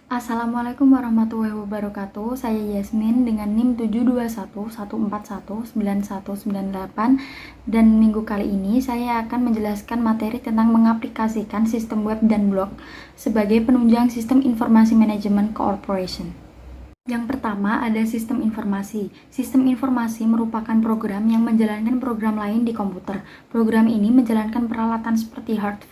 Assalamualaikum warahmatullahi wabarakatuh. Saya Yasmin dengan NIM 72114199198 dan minggu kali ini saya akan menjelaskan materi tentang mengaplikasikan sistem web dan blog sebagai penunjang sistem informasi manajemen corporation. Yang pertama ada sistem informasi. Sistem informasi merupakan program yang menjalankan program lain di komputer. Program ini menjalankan peralatan seperti hard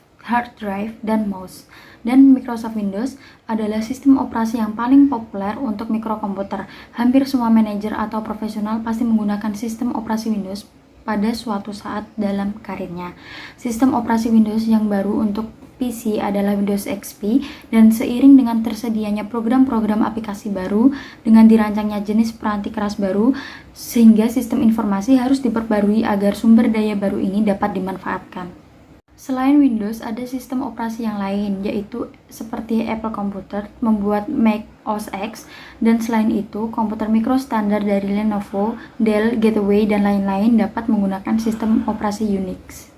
drive dan mouse. Dan Microsoft Windows adalah sistem operasi yang paling populer untuk mikrokomputer. Hampir semua manajer atau profesional pasti menggunakan sistem operasi Windows pada suatu saat dalam karirnya. Sistem operasi Windows yang baru untuk PC adalah Windows XP, dan seiring dengan tersedianya program-program aplikasi baru dengan dirancangnya jenis peranti keras baru, sehingga sistem informasi harus diperbarui agar sumber daya baru ini dapat dimanfaatkan. Selain Windows, ada sistem operasi yang lain, yaitu seperti Apple Computer membuat Mac OS X, dan selain itu, komputer mikro standar dari Lenovo, Dell, Gateway, dan lain-lain dapat menggunakan sistem operasi Unix.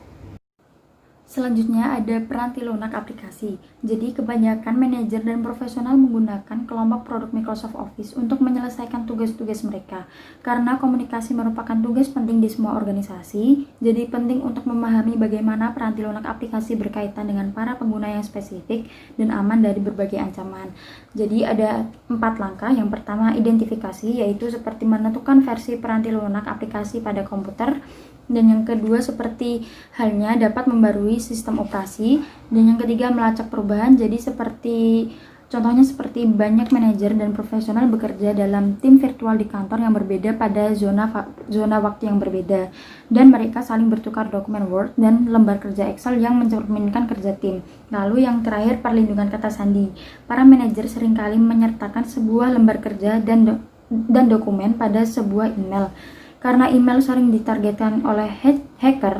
Selanjutnya ada peranti lunak aplikasi. Jadi kebanyakan manajer dan profesional menggunakan kelompok produk Microsoft Office untuk menyelesaikan tugas-tugas mereka. Karena komunikasi merupakan tugas penting di semua organisasi, jadi penting untuk memahami bagaimana peranti lunak aplikasi berkaitan dengan para pengguna yang spesifik dan aman dari berbagai ancaman. Jadi ada 4 langkah. Yang pertama identifikasi, yaitu seperti menentukan versi peranti lunak aplikasi pada komputer. Dan yang kedua seperti halnya dapat membarui sistem operasi, dan yang ketiga melacak perubahan. Jadi contohnya seperti banyak manajer dan profesional bekerja dalam tim virtual di kantor yang berbeda pada zona waktu yang berbeda, dan mereka saling bertukar dokumen Word dan lembar kerja Excel yang mencerminkan kerja tim. Lalu yang terakhir perlindungan kata sandi. Para manajer seringkali menyertakan sebuah lembar kerja dan dokumen pada sebuah email. Karena email sering ditargetkan oleh hacker,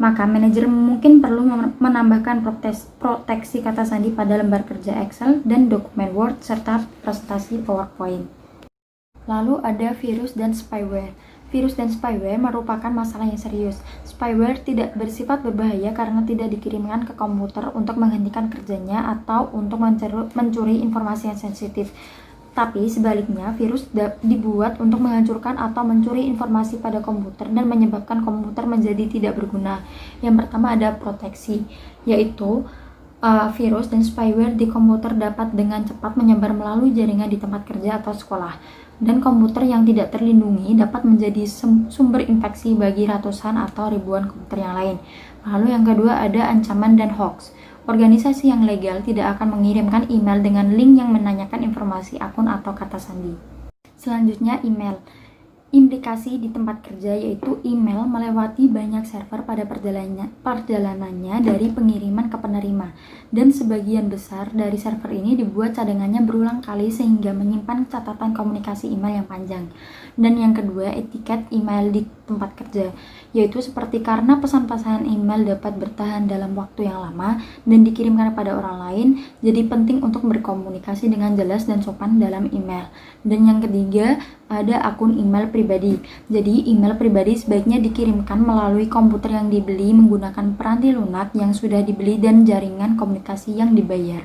maka manajer mungkin perlu menambahkan proteksi kata sandi pada lembar kerja Excel dan dokumen Word serta presentasi PowerPoint. Lalu ada virus dan spyware. Virus dan spyware merupakan masalah yang serius. Spyware tidak bersifat berbahaya karena tidak dikirimkan ke komputer untuk menghentikan kerjanya atau untuk mencuri informasi yang sensitif. Tapi sebaliknya, virus dibuat untuk menghancurkan atau mencuri informasi pada komputer dan menyebabkan komputer menjadi tidak berguna. Yang pertama ada proteksi, yaitu virus dan spyware di komputer dapat dengan cepat menyebar melalui jaringan di tempat kerja atau sekolah. Dan komputer yang tidak terlindungi dapat menjadi sumber infeksi bagi ratusan atau ribuan komputer yang lain. Lalu yang kedua ada ancaman dan hoax. Organisasi yang legal tidak akan mengirimkan email dengan link yang menanyakan informasi akun atau kata sandi. Selanjutnya email. Implikasi di tempat kerja, yaitu email melewati banyak server pada perjalanannya dari pengiriman ke penerima, dan sebagian besar dari server ini dibuat cadangannya berulang kali sehingga menyimpan catatan komunikasi email yang panjang. Dan yang kedua, etiket email di tempat kerja, yaitu seperti karena pesan-pesan email dapat bertahan dalam waktu yang lama dan dikirimkan kepada orang lain, jadi penting untuk berkomunikasi dengan jelas dan sopan dalam email. Dan yang ketiga, ada akun email pribadi. Jadi email pribadi sebaiknya dikirimkan melalui komputer yang dibeli menggunakan peranti lunak yang sudah dibeli dan jaringan komunikasi yang dibayar.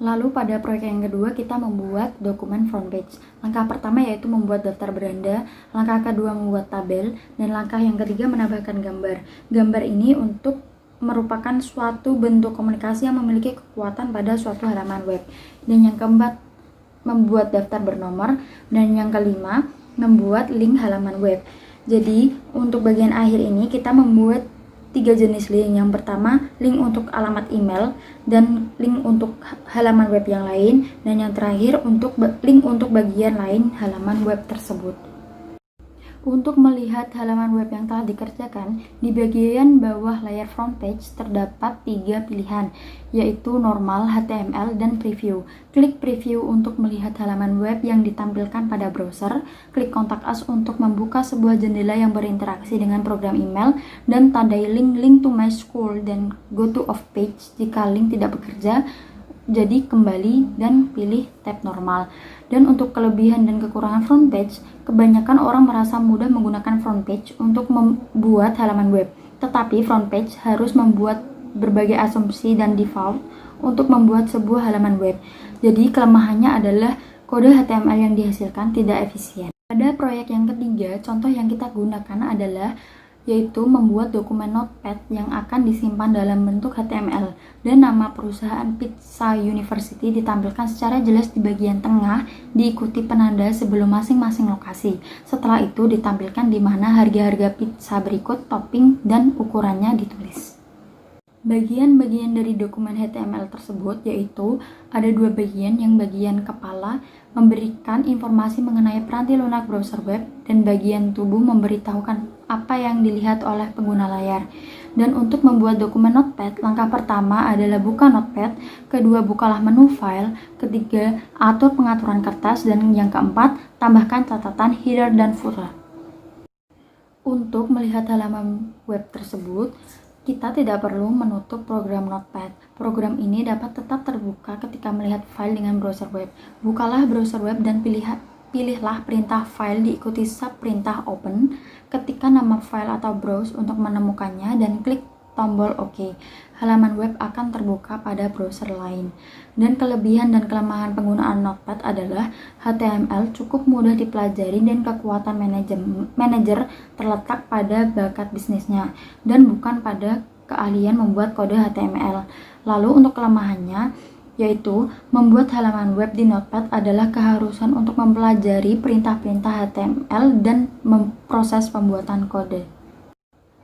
Lalu pada proyek yang kedua kita membuat dokumen front page. Langkah pertama yaitu membuat daftar beranda, langkah kedua membuat tabel, dan langkah yang ketiga menambahkan gambar. Gambar ini merupakan suatu bentuk komunikasi yang memiliki kekuatan pada suatu halaman web. Dan yang keempat membuat daftar bernomor, dan yang kelima membuat link halaman web. Jadi untuk bagian akhir ini kita membuat 3 jenis link. Yang pertama link untuk alamat email, dan link untuk halaman web yang lain, dan yang terakhir link untuk bagian lain halaman web tersebut. Untuk melihat halaman web yang telah dikerjakan, di bagian bawah layar front page terdapat 3 pilihan, yaitu normal, HTML, dan preview. Klik preview untuk melihat halaman web yang ditampilkan pada browser, klik kontak us untuk membuka sebuah jendela yang berinteraksi dengan program email, dan tandai link to my school dan go to off page jika link tidak bekerja. Jadi kembali dan pilih tab normal. Dan untuk kelebihan dan kekurangan front page, kebanyakan orang merasa mudah menggunakan front page untuk membuat halaman web. Tetapi front page harus membuat berbagai asumsi dan default untuk membuat sebuah halaman web. Jadi kelemahannya adalah kode HTML yang dihasilkan tidak efisien. Pada proyek yang ketiga, contoh yang kita gunakan adalah yaitu membuat dokumen notepad yang akan disimpan dalam bentuk HTML dan nama perusahaan Pizza University ditampilkan secara jelas di bagian tengah diikuti penanda sebelum masing-masing lokasi. Setelah itu ditampilkan di mana harga-harga pizza berikut, topping, dan ukurannya ditulis. Bagian-bagian dari dokumen HTML tersebut yaitu ada dua bagian, yang bagian kepala memberikan informasi mengenai peranti lunak browser web dan bagian tubuh memberitahukan apa yang dilihat oleh pengguna layar. Dan untuk membuat dokumen notepad, langkah pertama adalah buka notepad, kedua bukalah menu file, ketiga atur pengaturan kertas, dan yang keempat tambahkan catatan header dan footer. Untuk melihat halaman web tersebut, kita tidak perlu menutup program Notepad. Program ini dapat tetap terbuka ketika melihat file dengan browser web. Bukalah browser web dan pilihlah perintah file diikuti sub perintah open. Ketikkan nama file atau browse untuk menemukannya dan klik tombol OK. Halaman web akan terbuka pada browser lain. Dan kelebihan dan kelemahan penggunaan Notepad adalah HTML cukup mudah dipelajari dan kekuatan manajer terletak pada bakat bisnisnya dan bukan pada keahlian membuat kode HTML. Lalu untuk kelemahannya, yaitu membuat halaman web di Notepad adalah keharusan untuk mempelajari perintah-perintah HTML dan memproses pembuatan kode.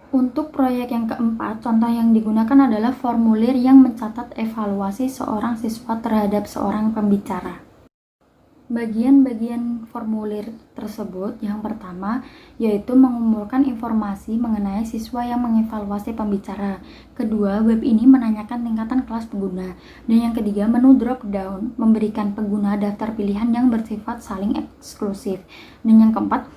Untuk proyek yang keempat, contoh yang digunakan adalah formulir yang mencatat evaluasi seorang siswa terhadap seorang pembicara. Bagian-bagian formulir tersebut yang pertama yaitu mengumpulkan informasi mengenai siswa yang mengevaluasi pembicara. Kedua, web ini menanyakan tingkatan kelas pengguna. Dan yang ketiga, menu drop down memberikan pengguna daftar pilihan yang bersifat saling eksklusif. Dan yang keempat,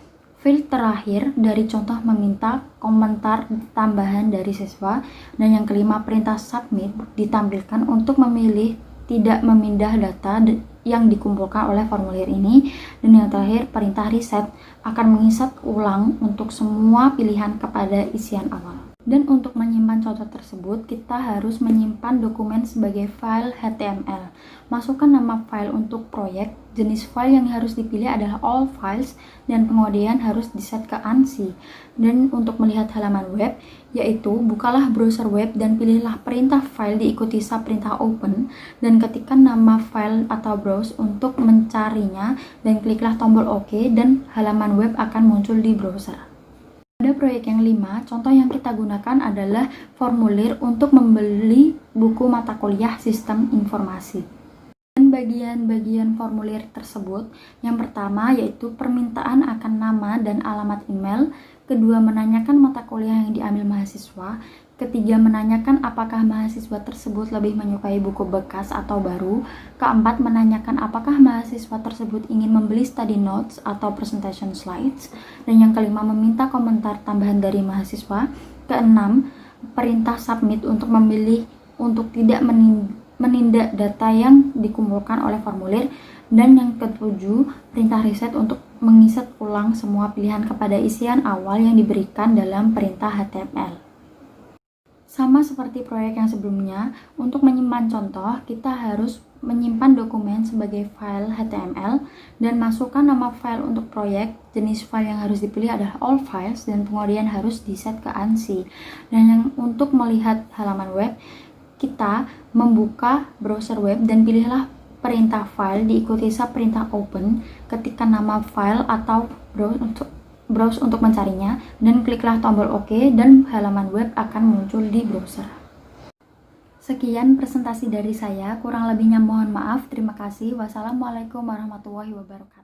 field terakhir dari contoh meminta komentar tambahan dari siswa. Dan yang kelima, perintah submit ditampilkan untuk memilih tidak memindah data yang dikumpulkan oleh formulir ini. Dan yang terakhir, perintah reset akan menginsert ulang untuk semua pilihan kepada isian awal. Dan untuk menyimpan contoh tersebut, kita harus menyimpan dokumen sebagai file HTML. Masukkan nama file untuk proyek, jenis file yang harus dipilih adalah all files, dan pengodean harus diset ke ANSI. Dan untuk melihat halaman web, yaitu bukalah browser web dan pilihlah perintah file diikuti sub perintah open, dan ketikkan nama file atau browse untuk mencarinya, dan kliklah tombol OK, dan halaman web akan muncul di browser. Pada proyek yang 5, contoh yang kita gunakan adalah formulir untuk membeli buku mata kuliah sistem informasi. Dan bagian-bagian formulir tersebut, yang pertama yaitu permintaan akan nama dan alamat email, kedua menanyakan mata kuliah yang diambil mahasiswa, ketiga menanyakan apakah mahasiswa tersebut lebih menyukai buku bekas atau baru, keempat menanyakan apakah mahasiswa tersebut ingin membeli study notes atau presentation slides, dan yang kelima meminta komentar tambahan dari mahasiswa, keenam perintah submit untuk memilih untuk tidak menindak data yang dikumpulkan oleh formulir, dan yang ketujuh perintah reset untuk menginsert ulang semua pilihan kepada isian awal yang diberikan dalam perintah HTML. Sama seperti proyek yang sebelumnya, untuk menyimpan contoh, kita harus menyimpan dokumen sebagai file HTML dan masukkan nama file untuk proyek. Jenis file yang harus dipilih adalah all files dan pengodean harus diset ke ANSI. Dan yang untuk melihat halaman web, kita membuka browser web dan pilihlah perintah file diikuti sub perintah open, ketikkan nama file atau browse untuk mencarinya, dan kliklah tombol OK, dan halaman web akan muncul di browser. Sekian presentasi dari saya, kurang lebihnya mohon maaf. Terima kasih. Wassalamualaikum warahmatullahi wabarakatuh.